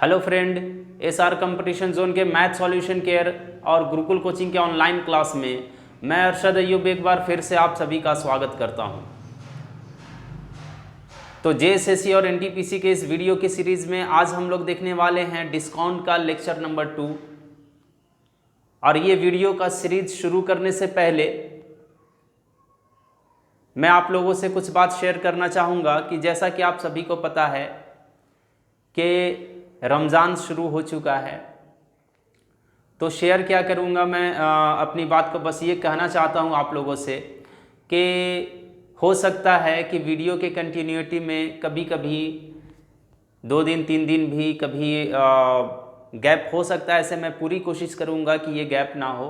Hello friend, SR competition zone के math solution care और Gurukul coaching के ऑनलाइन क्लास में मैं अरशद अय्यूब एक बार फिर से आप सभी का स्वागत करता हूं। तो जेएसएससी और एनटीपीसी के इस वीडियो की सीरीज़ में आज हम लोग देखने वाले हैं डिस्काउंट का लेक्चर नंबर 2। और ये वीडियो का सीरीज शुरू करने से पहले मैं आप लोगों से कुछ बात शेयर करना चाहूँगा कि जैसा कि आप सभी को पता है कि रमज़ान शुरू हो चुका है, तो शेयर क्या करूँगा मैं अपनी बात को बस ये कहना चाहता हूँ आप लोगों से कि हो सकता है कि वीडियो के कंटिन्यूटी में कभी कभी 2 दिन 3 दिन भी कभी गैप हो सकता है। ऐसे मैं पूरी कोशिश करूँगा कि ये गैप ना हो,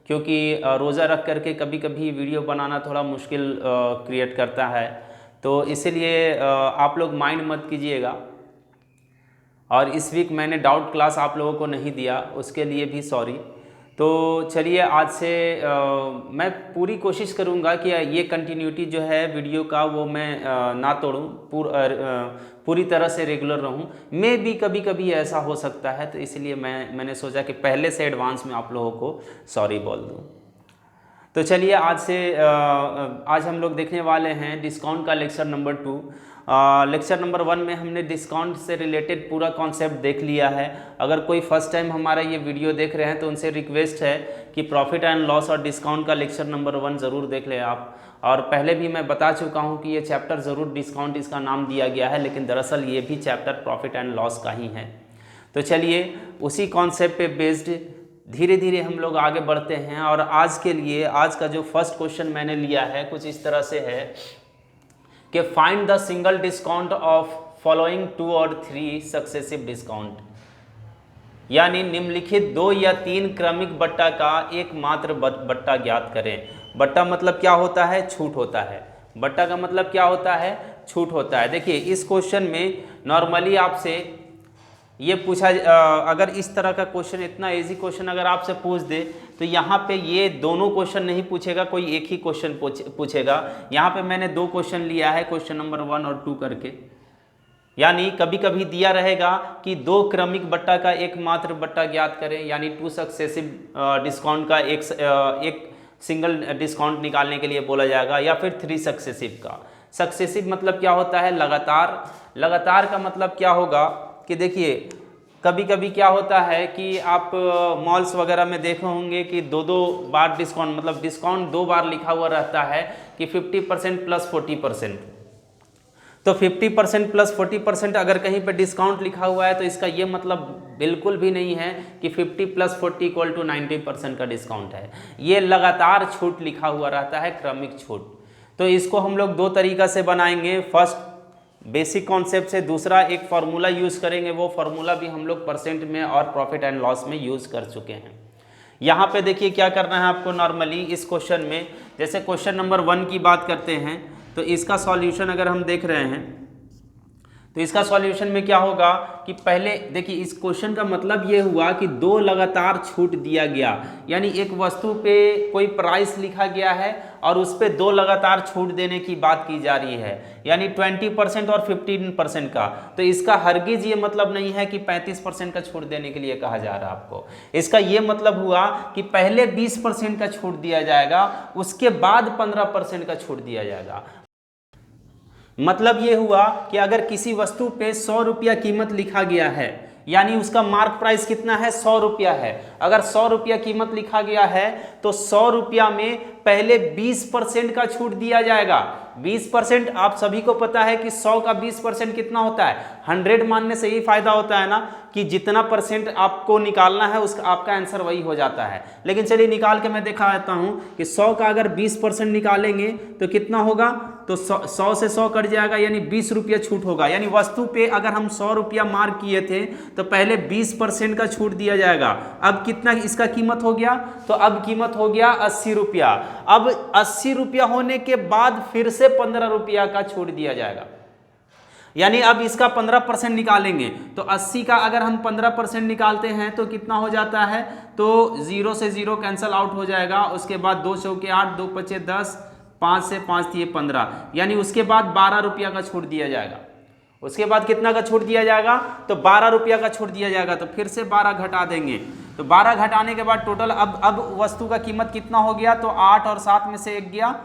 क्योंकि रोज़ा रख करके कभी कभी वीडियो बनाना थोड़ा मुश्किल क्रिएट करता है। तो इसीलिए आप लोग माइंड मत कीजिएगा। और इस वीक मैंने डाउट क्लास आप लोगों को नहीं दिया, उसके लिए भी सॉरी। तो चलिए आज से मैं पूरी कोशिश करूंगा कि ये कंटिन्यूटी जो है वीडियो का वो मैं ना तोड़ूं, पूरी तरह से रेगुलर रहूं। मे भी कभी कभी ऐसा हो सकता है, तो इसलिए मैंने सोचा कि पहले से एडवांस में आप लोगों को सॉरी बोल दूं। तो चलिए आज हम लोग देखने वाले हैं डिस्काउंट का लेक्चर नंबर 2। लेक्चर नंबर 1 में हमने डिस्काउंट से रिलेटेड पूरा कॉन्सेप्ट देख लिया है। अगर कोई फर्स्ट टाइम हमारा ये वीडियो देख रहे हैं तो उनसे रिक्वेस्ट है कि प्रॉफिट एंड लॉस और डिस्काउंट का लेक्चर नंबर 1 ज़रूर देख लें आप। और पहले भी मैं बता चुका हूँ कि ये चैप्टर ज़रूर डिस्काउंट इसका नाम दिया गया है, लेकिन दरअसल ये भी चैप्टर प्रॉफिट एंड लॉस का ही है। तो चलिए उसी कॉन्सेप्ट पे बेस्ड धीरे धीरे हम लोग आगे बढ़ते हैं। और आज के लिए आज का जो फर्स्ट क्वेश्चन मैंने लिया है कुछ इस तरह से है कि find the single discount of following 2 और 3 सक्सेसिव डिस्काउंट, यानी निम्नलिखित 2 या 3 क्रमिक बट्टा का एकमात्र बट्टा ज्ञात करें। बट्टा मतलब क्या होता है? छूट होता है। बट्टा का मतलब क्या होता है? छूट होता है। देखिए इस क्वेश्चन में नॉर्मली आपसे ये पूछा, अगर इस तरह का क्वेश्चन, इतना इजी क्वेश्चन अगर आपसे पूछ दे तो यहाँ पे ये दोनों क्वेश्चन नहीं पूछेगा, कोई एक ही क्वेश्चन पूछेगा। यहाँ पे मैंने 2 क्वेश्चन लिया है, क्वेश्चन नंबर 1 और 2 करके। यानी कभी कभी दिया रहेगा कि 2 क्रमिक बट्टा का एकमात्र बट्टा ज्ञात करें, यानी 2 सक्सेसिव डिस्काउंट का एक सिंगल डिस्काउंट निकालने के लिए बोला जाएगा, या फिर 3 सक्सेसिव का। सक्सेसिव मतलब क्या होता है? लगातार। लगातार का मतलब क्या होगा कि देखिए कभी कभी क्या होता है कि आप मॉल्स वगैरह में देखे होंगे कि 2-2 बार डिस्काउंट, मतलब डिस्काउंट 2 बार लिखा हुआ रहता है कि 50% प्लस 40%। तो 50% प्लस 40% अगर कहीं पे डिस्काउंट लिखा हुआ है तो इसका ये मतलब बिल्कुल भी नहीं है कि 50 प्लस 40 इक्वल टू 90% का डिस्काउंट है। ये लगातार छूट लिखा हुआ रहता है, क्रमिक छूट। तो इसको हम लोग 2 तरीका से बनाएंगे। फर्स्ट बेसिक कॉन्सेप्ट से, दूसरा एक फार्मूला यूज़ करेंगे। वो फार्मूला भी हम लोग परसेंट में और प्रॉफिट एंड लॉस में यूज़ कर चुके हैं। यहाँ पे देखिए क्या करना है आपको नॉर्मली इस क्वेश्चन में। जैसे क्वेश्चन नंबर 1 की बात करते हैं तो इसका सॉल्यूशन अगर हम देख रहे हैं तो इसका सॉल्यूशन में क्या होगा कि पहले देखिए इस क्वेश्चन का मतलब ये हुआ कि 2 लगातार छूट दिया गया, यानी एक वस्तु पे कोई प्राइस लिखा गया है और उस पे 2 लगातार छूट देने की बात की जा रही है, यानी 20% और 15% का। तो इसका हरगिज ये मतलब नहीं है कि 35% का छूट देने के लिए कहा जा रहा है आपको। इसका ये मतलब हुआ कि पहले 20% का छूट दिया जाएगा, उसके बाद 15% का छूट दिया जाएगा। मतलब ये हुआ कि अगर किसी वस्तु पे 100 रुपया कीमत लिखा गया है, यानी उसका मार्क प्राइस कितना है? 100 रुपया है। अगर 100 रुपया कीमत लिखा गया है तो 100 रुपया में पहले 20% का छूट दिया जाएगा। 20% आप सभी को पता है कि 100 का 20% कितना होता है? 100 मानने से यही फायदा होता है ना कि जितना परसेंट आपको निकालना है उसका आपका आंसर वही हो जाता है। लेकिन चलिए निकाल के मैं दिखा देता हूं कि 100 का अगर 20% निकालेंगे तो कितना होगा? तो 100 से 100 कट जाएगा, यानी 20 रुपया छूट होगा। यानी वस्तु पे अगर हम 100 रुपया मार्क किए थे तो पहले 20% का छूट दिया जाएगा। अब कितना इसका कीमत हो गया? तो अब कीमत हो गया 80 रुपया। अब 80 रुपया होने के बाद फिर से 15 रुपया का छूट दिया जाएगा, यानी अब इसका 15% निकालेंगे। तो 80 का अगर हम 15% निकालते हैं तो कितना हो जाता है? तो 0 से 0 कैंसल आउट हो जाएगा। उसके बाद 2 चौके 8, 2 पचे 10, 5 से 5 दिए 15, यानी उसके बाद 12 रुपया का छूट दिया जाएगा। उसके बाद कितना का छूट दिया जाएगा, तो 12 रुपया का छूट दिया जाएगा। तो फिर से 12 घटा देंगे, तो 12 घटाने के बाद टोटल अब वस्तु का कीमत कितना हो गया, तो 8 और 7 में से 1 गया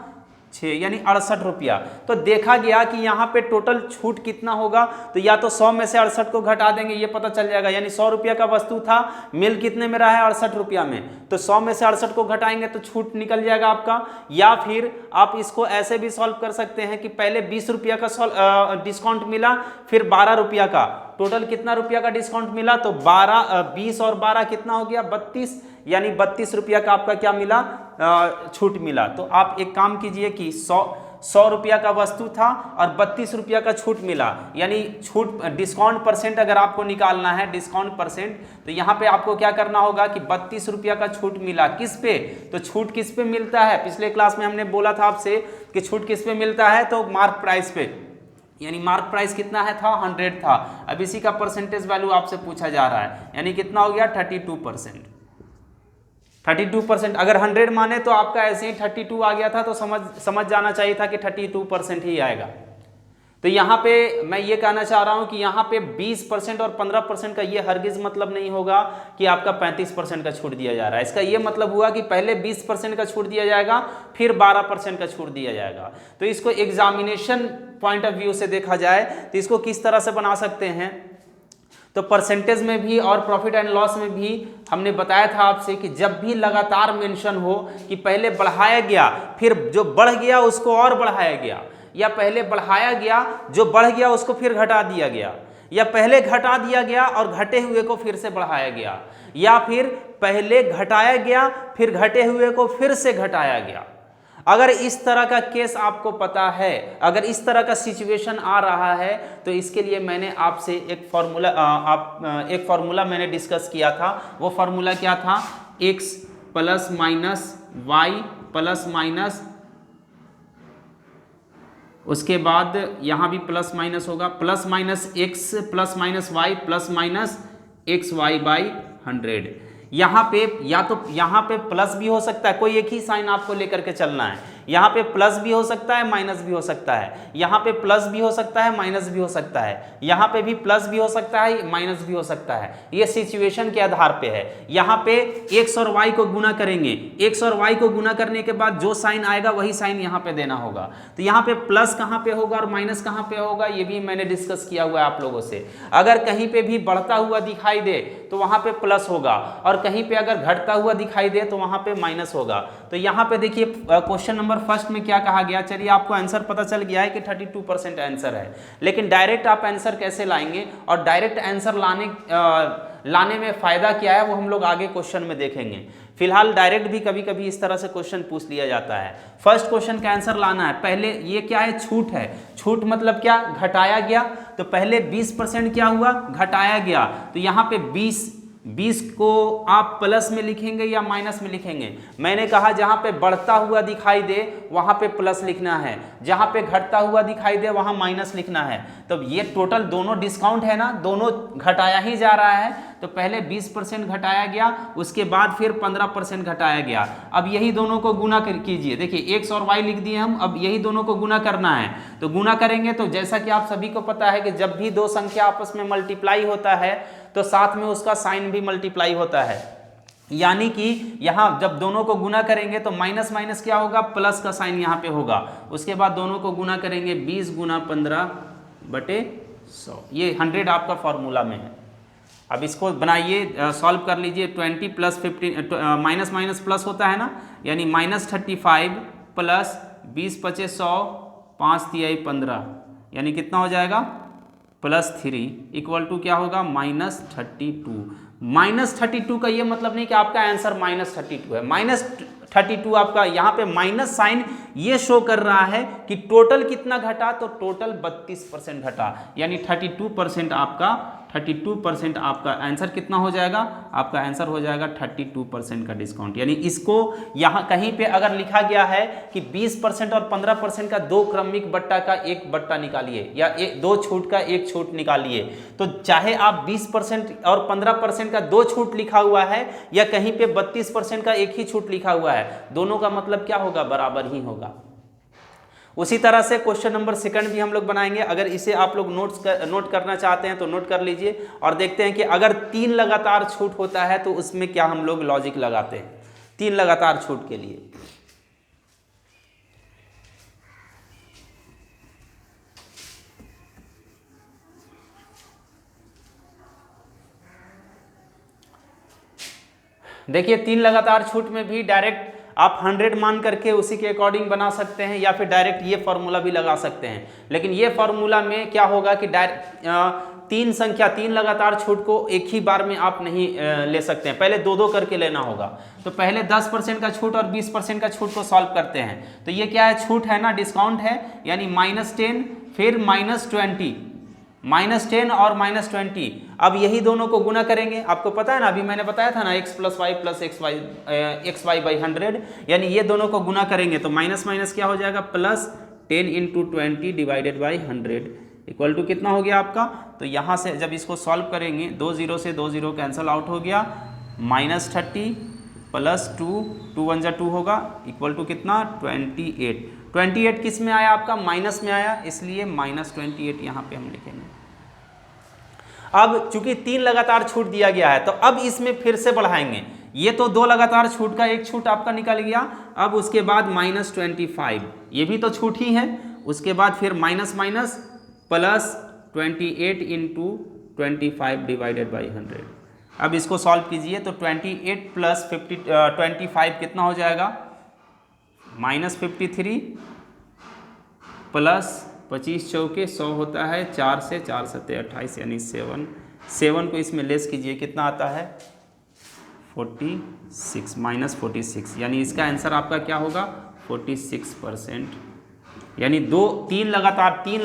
6, यानी 68 रुपया। तो देखा गया कि यहाँ पे टोटल छूट कितना होगा, तो या तो 100 में से 68 को घटा देंगे, ये पता चल जाएगा, यानी 100 रुपया का वस्तु था, मिल कितने में रहा है, 68 रुपया में, तो 100 में से 68 को घटाएंगे तो छूट निकल जाएगा आपका। या फिर आप इसको ऐसे भी सॉल्व कर सकते हैं कि पहले 20 रुपया का डिस्काउंट मिला, फिर 12 रुपया का, टोटल कितना रुपया का डिस्काउंट मिला, तो 20 और 12 कितना हो गया, 32, यानी 32 रुपया का आपका क्या मिला, छूट मिला। तो आप एक काम कीजिए कि 100 रुपया का वस्तु था और 32 रुपया का छूट मिला, यानी छूट डिस्काउंट परसेंट अगर आपको निकालना है, डिस्काउंट परसेंट, तो यहाँ पे आपको क्या करना होगा कि 32 रुपया का छूट मिला, किस पे, तो छूट किस पे मिलता है, पिछले क्लास में हमने बोला था आपसे कि छूट किस पे मिलता है, तो मार्क प्राइस पे, यानी मार्क प्राइस कितना है था, 100 था। अब इसी का परसेंटेज वैल्यू आपसे पूछा जा रहा है, यानी कितना हो गया, 32%। 32%, अगर 100 माने तो आपका ऐसे ही 32 आ गया था, तो समझ जाना चाहिए था कि 32% ही आएगा। तो यहाँ पे मैं ये कहना चाह रहा हूँ कि यहाँ पे 20% और 15% का ये हरगिज मतलब नहीं होगा कि आपका 35% का छूट दिया जा रहा है। इसका ये मतलब हुआ कि पहले 20% का छूट दिया जाएगा, फिर 12% का छूट दिया जाएगा। तो इसको एग्जामिनेशन पॉइंट ऑफ व्यू से देखा जाए तो इसको किस तरह से बना सकते हैं, तो परसेंटेज में भी और प्रॉफिट एंड लॉस में भी हमने बताया था आपसे कि जब भी लगातार मेंशन हो कि पहले बढ़ाया गया, फिर जो बढ़ गया उसको और बढ़ाया गया, या पहले बढ़ाया गया, जो बढ़ गया उसको फिर घटा दिया गया, या पहले घटा दिया गया और घटे हुए को फिर से बढ़ाया गया, या फिर पहले घटाया गया फिर घटे हुए को फिर से घटाया गया। अगर इस तरह का केस आपको पता है, अगर इस तरह का सिचुएशन आ रहा है, तो इसके लिए मैंने आपसे एक फार्मूला मैंने डिस्कस किया था। वो फार्मूला क्या था, x plus minus y plus minus, उसके बाद यहाँ भी प्लस माइनस होगा, plus minus x plus minus y plus minus x y by 100। यहाँ पे या तो यहाँ पे प्लस भी हो सकता है, कोई एक ही साइन आपको लेकर के चलना है, यहाँ पे प्लस भी हो सकता है माइनस भी हो सकता है, यहाँ पे प्लस भी हो सकता है माइनस भी हो सकता है, यहाँ पे भी प्लस भी हो सकता है माइनस भी हो सकता है, ये सिचुएशन के आधार पे है। यहाँ पे एक्स और वाई को गुना करेंगे, एक्स और वाई को गुना करने के बाद जो साइन आएगा वही साइन यहाँ पे देना होगा। तो यहाँ पे प्लस कहाँ पे होगा और माइनस कहाँ पे होगा, ये भी मैंने डिस्कस किया हुआ है आप लोगों से। अगर कहीं पे भी बढ़ता हुआ दिखाई दे तो वहाँ पे प्लस होगा, और कहीं पे अगर घटता हुआ दिखाई दे तो वहाँ पे माइनस होगा। तो यहाँ पे देखिए क्वेश्चन नंबर फर्स्ट में क्या कहा गया, चलिए आपको आंसर पता चल गया है कि 32% आंसर है, लेकिन डायरेक्ट आप आंसर कैसे लाएंगे और डायरेक्ट आंसर लाने में फायदा क्या है वो हम लोग आगे क्वेश्चन में देखेंगे। फिलहाल डायरेक्ट भी कभी कभी इस तरह से क्वेश्चन पूछ लिया जाता है। फर्स्ट क्वेश्चन का आंसर लाना है, पहले ये क्या है, छूट है। छूट मतलब क्या, घटाया गया, तो पहले 20% क्या हुआ, घटाया गया, तो यहाँ पे 20 को आप प्लस में लिखेंगे या माइनस में लिखेंगे। मैंने कहा जहाँ पे बढ़ता हुआ दिखाई दे वहाँ पे प्लस लिखना है, जहाँ पे घटता हुआ दिखाई दे वहाँ माइनस लिखना है। तो ये टोटल दोनों डिस्काउंट है ना, दोनों घटाया ही जा रहा है। तो पहले 20% घटाया गया, उसके बाद फिर 15% घटाया गया। अब यही दोनों को गुना कीजिए, देखिए एक्स और वाई लिख दिए हम, अब यही दोनों को गुना करना है। तो गुना करेंगे तो जैसा कि आप सभी को पता है कि जब भी दो संख्या आपस में मल्टीप्लाई होता है तो साथ में उसका साइन भी मल्टीप्लाई होता है, यानी कि यहाँ जब दोनों को गुना करेंगे तो माइनस माइनस क्या होगा, प्लस का साइन यहाँ पे होगा। उसके बाद दोनों को गुना करेंगे 20 गुना 15/100, ये 100 आपका फॉर्मूला में है। अब इसको बनाइए, सॉल्व कर लीजिए। 20 प्लस 15 माइनस माइनस प्लस होता है ना, यानी -35 प्लस 20 × 25 100, 5 × 15, यानी कितना हो जाएगा, +3 इक्वल टू क्या होगा, -32। -32 का ये मतलब नहीं कि आपका आंसर -32 है। -32 आपका यहाँ पे माइनस साइन ये शो कर रहा है कि टोटल कितना घटा, तो टोटल 32% घटा, यानी 32% आपका आंसर कितना हो जाएगा, आपका आंसर हो जाएगा 32% का डिस्काउंट। यानी इसको यहाँ कहीं पे अगर लिखा गया है कि 20% और 15% का दो क्रमिक बट्टा का एक बट्टा निकालिए, या दो छूट का एक छूट निकालिए, तो चाहे आप 20% और 15% का दो छूट लिखा हुआ है या कहीं पे 32% का एक ही छूट लिखा हुआ है, दोनों का मतलब क्या होगा, बराबर ही होगा। उसी तरह से क्वेश्चन नंबर सेकंड भी हम लोग बनाएंगे। अगर इसे आप लोग नोट करना चाहते हैं तो नोट कर लीजिए और देखते हैं कि अगर 3 लगातार छूट होता है तो उसमें क्या हम लोग लॉजिक लगाते हैं 3 लगातार छूट के लिए। देखिए 3 लगातार छूट में भी डायरेक्ट आप 100 मान करके उसी के अकॉर्डिंग बना सकते हैं या फिर डायरेक्ट ये फॉर्मूला भी लगा सकते हैं। लेकिन ये फॉर्मूला में क्या होगा कि डायरेक्ट 3 लगातार छूट को एक ही बार में आप नहीं ले सकते हैं, पहले 2-2 करके लेना होगा। तो पहले 10% का छूट और 20% का छूट को सॉल्व करते हैं। तो ये क्या है, छूट है ना, डिस्काउंट है, यानी -10 फिर -20, -10 और -20। अब यही दोनों को गुना करेंगे। आपको पता है ना, अभी मैंने बताया था ना x + y + xy/100, यानी ये दोनों को गुना करेंगे तो माइनस माइनस क्या हो जाएगा, +10 × 20 / 100 इक्वल टू कितना हो गया आपका। तो यहाँ से जब इसको सॉल्व करेंगे 2 0 से 2 0 कैंसिल आउट हो गया, -30 + 2 2 1 2 होगा इक्वल टू कितना, 28। 28 किस में आया आपका, माइनस में आया, इसलिए -28 यहाँ पे हम लिखेंगे। अब चूंकि 3 लगातार छूट दिया गया है तो अब इसमें फिर से बढ़ाएंगे। ये तो 2 लगातार छूट का एक छूट आपका निकल गया। अब उसके बाद -25, ये भी तो छूट ही है। उसके बाद फिर माइनस माइनस +28 × 25 / 100। अब इसको सॉल्व कीजिए तो 28 + 25 कितना हो जाएगा, -53 प्लस 25 चौके 100 होता है, 4 से 4 7 28, यानी 7 को इसमें लेस कीजिए कितना आता है, 46 -46, यानी इसका आंसर आपका क्या होगा, 46%। यानी 3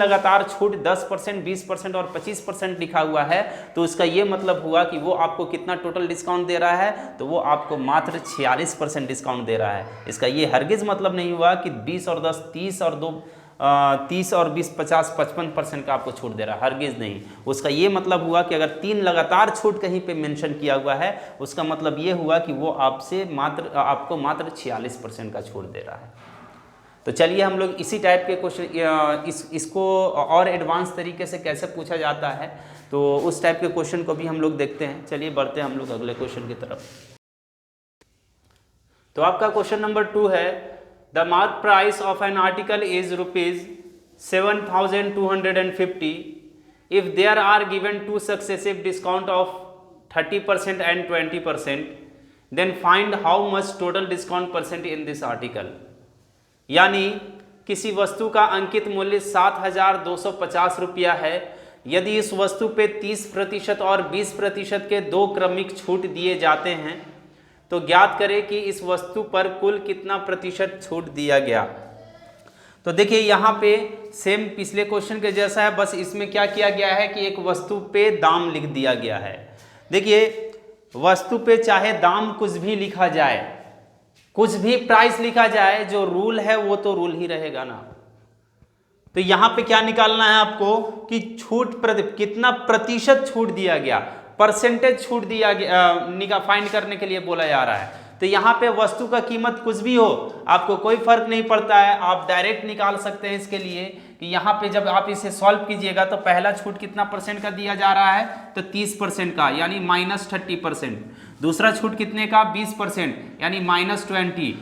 लगातार छूट 10%, 20% और 25% लिखा हुआ है। तो इसका ये मतलब हुआ कि वो आपको कितना टोटल डिस्काउंट दे रहा है, तो वो आपको मात्र 46% डिस्काउंट दे रहा है। इसका ये हरगिज़ मतलब नहीं हुआ कि 20 और 10 30 और 2 30 और 20 50 55% का आपको छूट दे रहा है, हरगिज़ नहीं। उसका ये मतलब हुआ कि अगर 3 लगातार छूट कहीं पे मेंशन किया हुआ है, उसका मतलब ये हुआ कि वो आपको मात्र 46% का छूट दे रहा है। तो चलिए हम लोग इसी टाइप के क्वेश्चन इसको और एडवांस तरीके से कैसे पूछा जाता है, तो उस टाइप के क्वेश्चन को भी हम लोग देखते हैं। चलिए बढ़ते हैं हम लोग अगले क्वेश्चन की तरफ। तो आपका क्वेश्चन नंबर 2 है, the mark price of an article is ₹7,250 if there are given 2 successive discount of 30% and 20%, then find how much total discount percent in this article. यानी किसी वस्तु का अंकित मूल्य 7,250 रुपया है। यदि इस वस्तु पे 30% और 20% के 2 क्रमिक छूट दिए जाते हैं तो ज्ञात करें कि इस वस्तु पर कुल कितना प्रतिशत छूट दिया गया। तो देखिए यहाँ पे सेम पिछले क्वेश्चन के जैसा है, बस इसमें क्या किया गया है कि एक वस्तु पे दाम लिख दिया गया है। देखिए वस्तु पे चाहे दाम कुछ भी लिखा जाए, कुछ भी प्राइस लिखा जाए, जो रूल है वो तो रूल ही रहेगा ना। तो यहां पे क्या निकालना है आपको कि कितना प्रतिशत छूट दिया गया, परसेंटेज छूट दिया गया फाइंड करने के लिए बोला जा रहा है। तो यहाँ पे वस्तु का कीमत कुछ भी हो, आपको कोई फर्क नहीं पड़ता है, आप डायरेक्ट निकाल सकते हैं इसके लिए कि यहाँ पे जब आप इसे सॉल्व कीजिएगा तो पहला छूट कितना परसेंट का दिया जा रहा है, तो 30% का, यानी -30%। दूसरा छूट कितने का, 20%, यानी -20।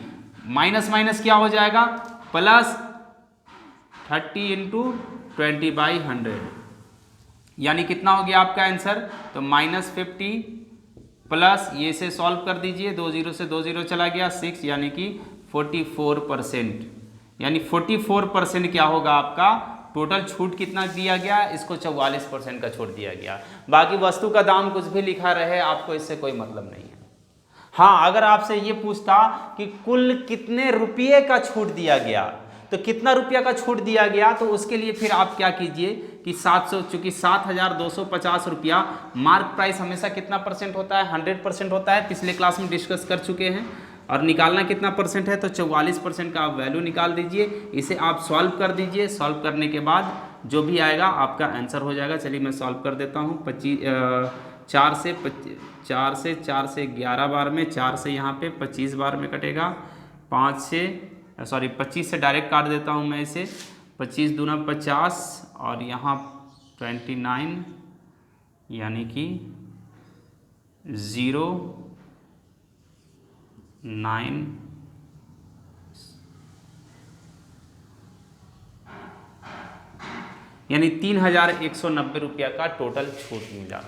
माइनस माइनस क्या हो जाएगा, +30 × 20/100, यानी कितना हो गया आपका आंसर, तो -50 प्लस ये से सॉल्व कर दीजिए, 2 0 से 2 0 चला गया, 6, यानी कि 44%। यानी 44% क्या होगा आपका, टोटल छूट कितना दिया गया, इसको 44% का छूट दिया गया। बाकी वस्तु का दाम कुछ भी लिखा रहे, आपको इससे कोई मतलब नहीं है। हाँ, अगर आपसे ये पूछता कि कुल कितने रुपये का छूट दिया गया, तो कितना रुपया का छूट दिया गया, तो उसके लिए फिर आप क्या कीजिए कि 7,250 रुपया, मार्क प्राइस हमेशा कितना परसेंट होता है, 100% होता है, पिछले क्लास में डिस्कस कर चुके हैं। और निकालना कितना परसेंट है, तो 44% का आप वैल्यू निकाल दीजिए। इसे आप सॉल्व कर दीजिए, सॉल्व करने के बाद जो भी आएगा आपका आंसर हो जाएगा। चलिए मैं सॉल्व कर देता हूँ। 4 से 11 बार में, 4 से यहाँ पे 25 बार में कटेगा, 5 से सॉरी 25 से डायरेक्ट काट देता हूँ मैं इसे, 25 दूना 50 और यहाँ 29 यानी कि 0.9 यानी 3,190 रुपया का टोटल छूट मिला।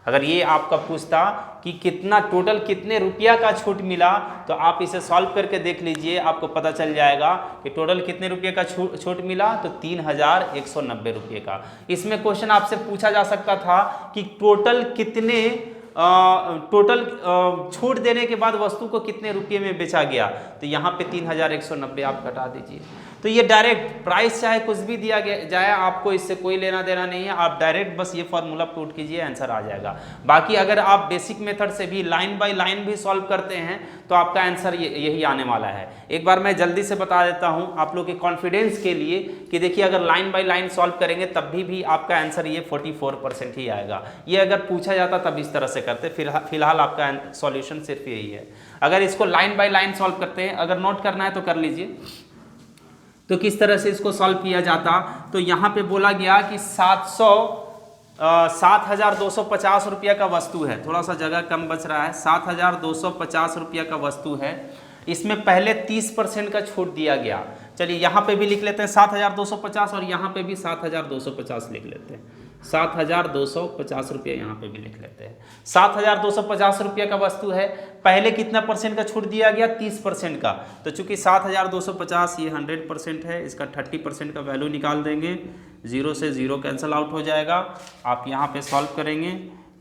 अगर ये आपका पूछता कि कितना टोटल कितने रुपया का छूट मिला तो आप इसे सॉल्व करके देख लीजिए, आपको पता चल जाएगा कि टोटल कितने रुपये का छूट मिला, तो 3,190 रुपये का। इसमें क्वेश्चन आपसे पूछा जा सकता था कि टोटल कितने छूट देने के बाद वस्तु को कितने रुपये में बेचा गया, तो यहाँ पे 3,190 आप घटा दीजिए। तो ये डायरेक्ट प्राइस चाहे कुछ भी दिया जाए, आपको इससे कोई लेना देना नहीं है, आप डायरेक्ट बस ये फॉर्मूला पुट कीजिए, आंसर आ जाएगा। बाकी अगर आप बेसिक मेथड से भी लाइन बाय लाइन भी सॉल्व करते हैं तो आपका आंसर यही आने वाला है। एक बार मैं जल्दी से बता देता हूँ आप लोग के कॉन्फिडेंस के लिए कि देखिए अगर लाइन बाय लाइन सॉल्व करेंगे तब भी आपका आंसर ये 44% ही आएगा। ये अगर पूछा जाता तब इस तरह से करते, फिलहाल आपका सॉल्यूशन सिर्फ यही है। अगर इसको लाइन बाय लाइन सॉल्व करते हैं, अगर नोट करना है तो कर लीजिए। तो किस तरह से इसको सॉल्व किया जाता, तो यहाँ पे बोला गया कि 7,250 रुपया का वस्तु है, थोड़ा सा जगह कम बच रहा है, 7,250 रुपया का वस्तु है, इसमें पहले 30% का छूट दिया गया। चलिए यहाँ पे भी लिख लेते हैं 7,250 और यहाँ पे भी 7,250 लिख लेते हैं, 7,250 रुपया यहाँ पे भी लिख लेते हैं। 7,250 रुपया का वस्तु है, पहले कितना परसेंट का छूट दिया गया, 30% का। तो चूंकि 7,250 ये 100% है, इसका 30% का वैल्यू निकाल देंगे, 0 से 0 कैंसिल आउट हो जाएगा। आप यहाँ पे सॉल्व करेंगे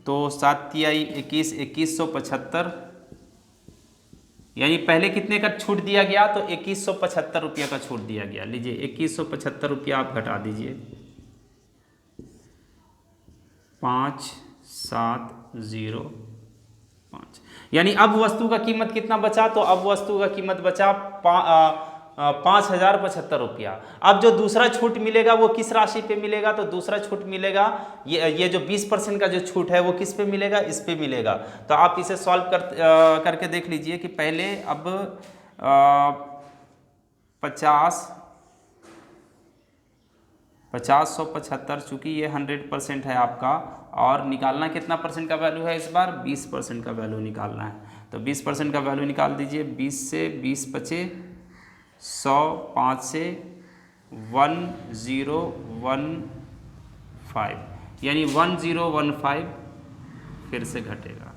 तो 7 तिहाई 21, 2175, यानी पहले कितने का छूट दिया गया, तो 2175 रुपया का छूट दिया गया। लीजिए 2175 रुपया आप घटा दीजिए, 5,705, यानी अब वस्तु का कीमत कितना बचा, तो अब वस्तु का कीमत बचा 5,075 रुपया। अब जो दूसरा छूट मिलेगा वो किस राशि पे मिलेगा, तो दूसरा छूट मिलेगा ये जो 20% का जो छूट है वो किस पे मिलेगा, इस पे मिलेगा। तो आप इसे सॉल्व करके देख लीजिए कि पहले अब 50,175, चूँकि ये 100% है आपका, और निकालना कितना परसेंट का वैल्यू है, इस बार 20% का वैल्यू निकालना है। तो 20% का वैल्यू निकाल दीजिए, 20 से 20 बचे 100, 5 से 1015, यानी 1015 फिर से घटेगा।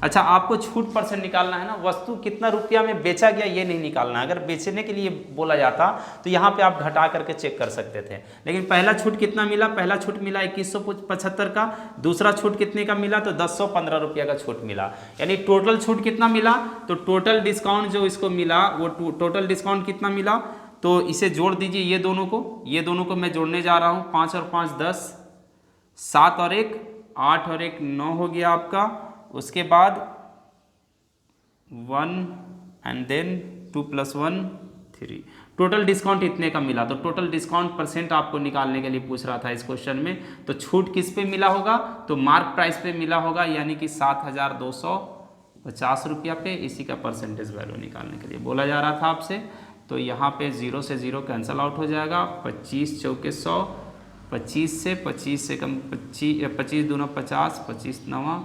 अच्छा, आपको छूट परसेंट निकालना है ना, वस्तु कितना रुपया में बेचा गया ये नहीं निकालना है। अगर बेचने के लिए बोला जाता तो यहाँ पे आप घटा करके चेक कर सकते थे, लेकिन पहला छूट कितना मिला, पहला छूट मिला 2175 का, दूसरा छूट कितने का मिला, तो 1015 रुपया का छूट मिला, यानी टोटल छूट कितना मिला, तो टोटल डिस्काउंट जो इसको मिला वो टोटल डिस्काउंट कितना मिला, तो इसे जोड़ दीजिए, ये दोनों को मैं जोड़ने जा रहा हूँ, 5 और 5 10, 7 और 1 8 और 1 9 हो गया आपका। उसके बाद 1 एंड देन 2 + 1 3, टोटल डिस्काउंट इतने का मिला। तो टोटल डिस्काउंट परसेंट आपको निकालने के लिए पूछ रहा था इस क्वेश्चन में, तो छूट किस पे मिला होगा, तो मार्क प्राइस पे मिला होगा, यानी कि 7,250 रुपया पे। इसी का परसेंटेज वैल्यू निकालने के लिए बोला जा रहा था आपसे। तो यहाँ पे 0 से 0 कैंसिल आउट हो जाएगा, 25 चौके 100, 25 से कम 25 दूना 50, 25 9,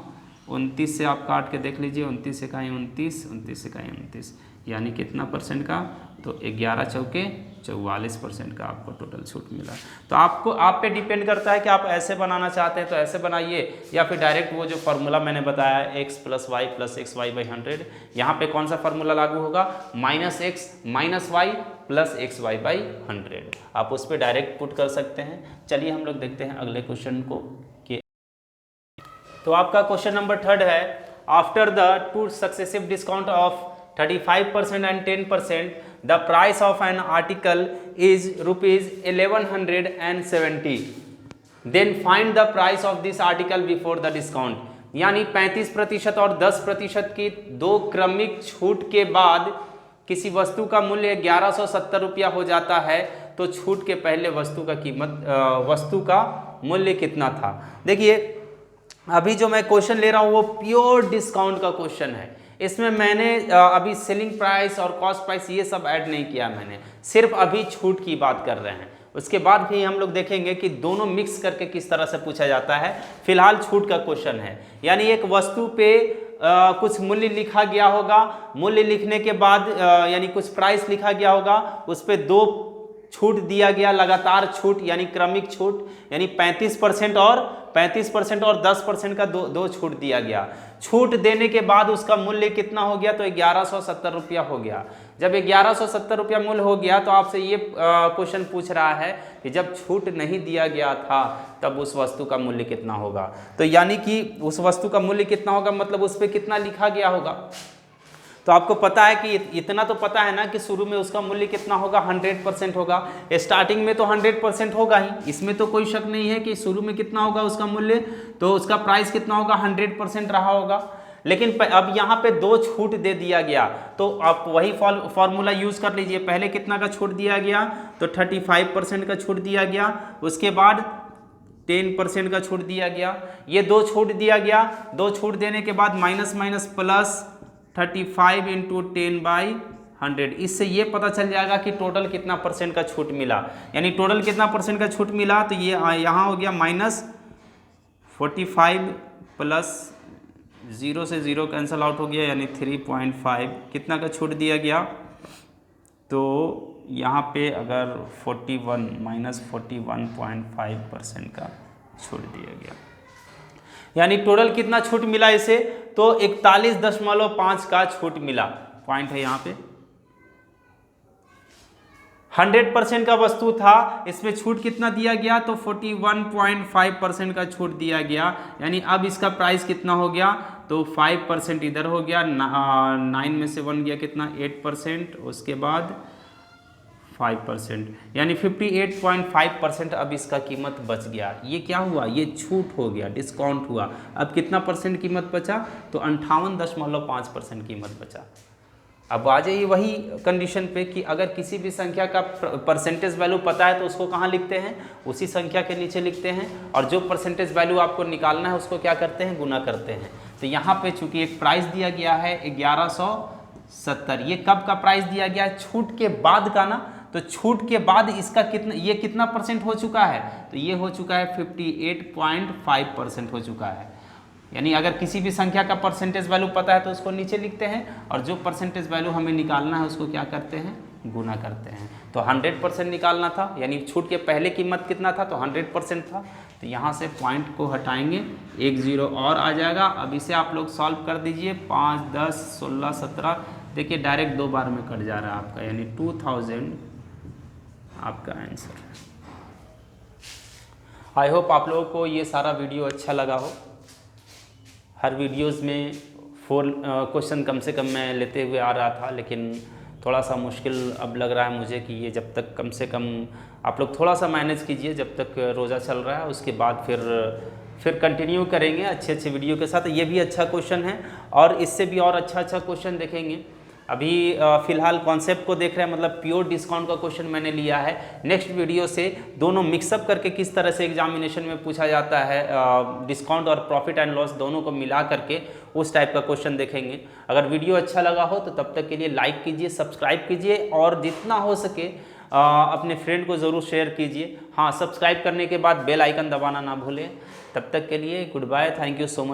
29 से आप काट के देख लीजिए, 29 से कहीं 29, 29 से कहीं 29, यानी कितना परसेंट का, तो 11 चौके 44% का आपको टोटल छूट मिला। तो आप पे डिपेंड करता है कि आप ऐसे बनाना चाहते हैं तो ऐसे बनाइए, या फिर डायरेक्ट वो जो फार्मूला मैंने बताया x + y + xy/100, यहाँ पे कौन सा फार्मूला लागू होगा, -x - y + xy/100, आप उस पर डायरेक्ट पुट कर सकते हैं। चलिए हम लोग देखते हैं अगले क्वेश्चन को। तो आपका क्वेश्चन नंबर 3 है, after the 2 successive discount of 35% and 10%, the price of an article is ₹1170. Then find the price of this article before the discount. यानी 35% और 10% की दो क्रमिक छूट के बाद किसी वस्तु का मूल्य 1170 रुपया हो जाता है, तो छूट के पहले वस्तु का मूल्य कितना था। देखिए अभी जो मैं क्वेश्चन ले रहा हूँ वो प्योर डिस्काउंट का क्वेश्चन है, इसमें मैंने अभी सेलिंग प्राइस और कॉस्ट प्राइस ये सब ऐड नहीं किया मैंने, सिर्फ अभी छूट की बात कर रहे हैं। उसके बाद भी हम लोग देखेंगे कि दोनों मिक्स करके किस तरह से पूछा जाता है। फिलहाल छूट का क्वेश्चन है, यानी एक वस्तु पे कुछ मूल्य लिखा गया होगा, मूल्य लिखने के बाद यानी कुछ प्राइस लिखा गया होगा, उस पर 2 छूट दिया गया, लगातार छूट यानी क्रमिक छूट, यानी 35% और 10% का दो छूट दिया गया। छूट देने के बाद उसका मूल्य कितना हो गया, तो 1170 रुपया हो गया। जब 1170 रुपया मूल्य हो गया तो आपसे ये क्वेश्चन पूछ रहा है कि जब छूट नहीं दिया गया था तब उस वस्तु का मूल्य कितना होगा। तो यानी कि उस वस्तु का मूल्य कितना होगा, मतलब उस पर कितना लिखा गया होगा। तो आपको पता है कि इतना तो पता है ना कि शुरू में उसका मूल्य कितना होगा, 100% होगा। स्टार्टिंग में तो 100% होगा ही, इसमें तो कोई शक नहीं है कि शुरू में कितना होगा उसका मूल्य, तो उसका प्राइस कितना होगा, 100% रहा होगा। लेकिन अब यहाँ पे 2 छूट दे दिया गया, तो आप वही फॉर्मूला यूज कर लीजिए। पहले कितना का छूट दिया गया, तो 35% का छूट दिया गया, उसके बाद 10% का छूट दिया गया, ये 2 छूट दिया गया। 2 छूट देने के बाद माइनस माइनस प्लस 35 × 10/100, इससे ये पता चल जाएगा कि टोटल कितना परसेंट का छूट मिला। यानी टोटल कितना परसेंट का छूट मिला, तो ये यहाँ हो गया -45 प्लस 0 से 0 कैंसल आउट हो गया, यानी 3.5 कितना का छूट दिया गया। तो यहाँ पे अगर 41.5% का छूट दिया गया, यानी टोटल कितना छूट मिला इसे, तो 41.5 का छूट मिला। पॉइंट है यहाँ पे 100% का वस्तु था, इसमें छूट कितना दिया गया, तो 41.5% का छूट दिया गया। यानी अब इसका प्राइस कितना हो गया, तो 5% इधर हो गया, 9 में से 1 गया कितना, 8%, उसके बाद 5%, यानी 58.5% अब इसका कीमत बच गया। ये क्या हुआ, ये छूट हो गया, डिस्काउंट हुआ। अब कितना परसेंट कीमत बचा, तो 58.5% कीमत बचा। अब आ जाइए वही कंडीशन पे कि अगर किसी भी संख्या का परसेंटेज वैल्यू पता है तो उसको कहाँ लिखते हैं, उसी संख्या के नीचे लिखते हैं, और जो परसेंटेज वैल्यू आपको निकालना है उसको क्या करते हैं, गुना करते हैं। तो यहाँ पे चूंकि एक प्राइस दिया गया है 1170, ये कब का प्राइस दिया गया है, छूट के बाद का ना। तो छूट के बाद इसका कितना, ये कितना परसेंट हो चुका है, तो ये हो चुका है 58.5% हो चुका है। यानी अगर किसी भी संख्या का परसेंटेज वैल्यू पता है तो उसको नीचे लिखते हैं, और जो परसेंटेज वैल्यू हमें निकालना है उसको क्या करते हैं, गुना करते हैं। तो 100% निकालना था, यानी छूट के पहले कीमत कितना था, तो 100% था। तो यहाँ से पॉइंट को हटाएंगे, 1 0 और आ जाएगा। अब इसे आप लोग सॉल्व कर दीजिए, 5 10 16 17, देखिए डायरेक्ट 2 बार में कट जा रहा है आपका, यानी 2000 आपका आंसर है। आई होप आप लोगों को ये सारा वीडियो अच्छा लगा हो। हर वीडियोस में 4 क्वेश्चन कम से कम मैं लेते हुए आ रहा था, लेकिन थोड़ा सा मुश्किल अब लग रहा है मुझे कि ये जब तक कम से कम आप लोग थोड़ा सा मैनेज कीजिए, जब तक रोज़ा चल रहा है, उसके बाद फिर कंटिन्यू करेंगे अच्छे वीडियो के साथ। ये भी अच्छा क्वेश्चन है और इससे भी और अच्छा क्वेश्चन देखेंगे। अभी फ़िलहाल कॉन्सेप्ट को देख रहे हैं, मतलब प्योर डिस्काउंट का क्वेश्चन मैंने लिया है। नेक्स्ट वीडियो से दोनों मिक्सअप करके किस तरह से एग्जामिनेशन में पूछा जाता है, डिस्काउंट और प्रॉफिट एंड लॉस दोनों को मिला करके उस टाइप का क्वेश्चन देखेंगे। अगर वीडियो अच्छा लगा हो तो तब तक के लिए लाइक कीजिए, सब्सक्राइब कीजिए, और जितना हो सके अपने फ्रेंड को ज़रूर शेयर कीजिए। हाँ, सब्सक्राइब करने के बाद बेल आइकन दबाना ना भूलें। तब तक के लिए goodbye, thank you so much.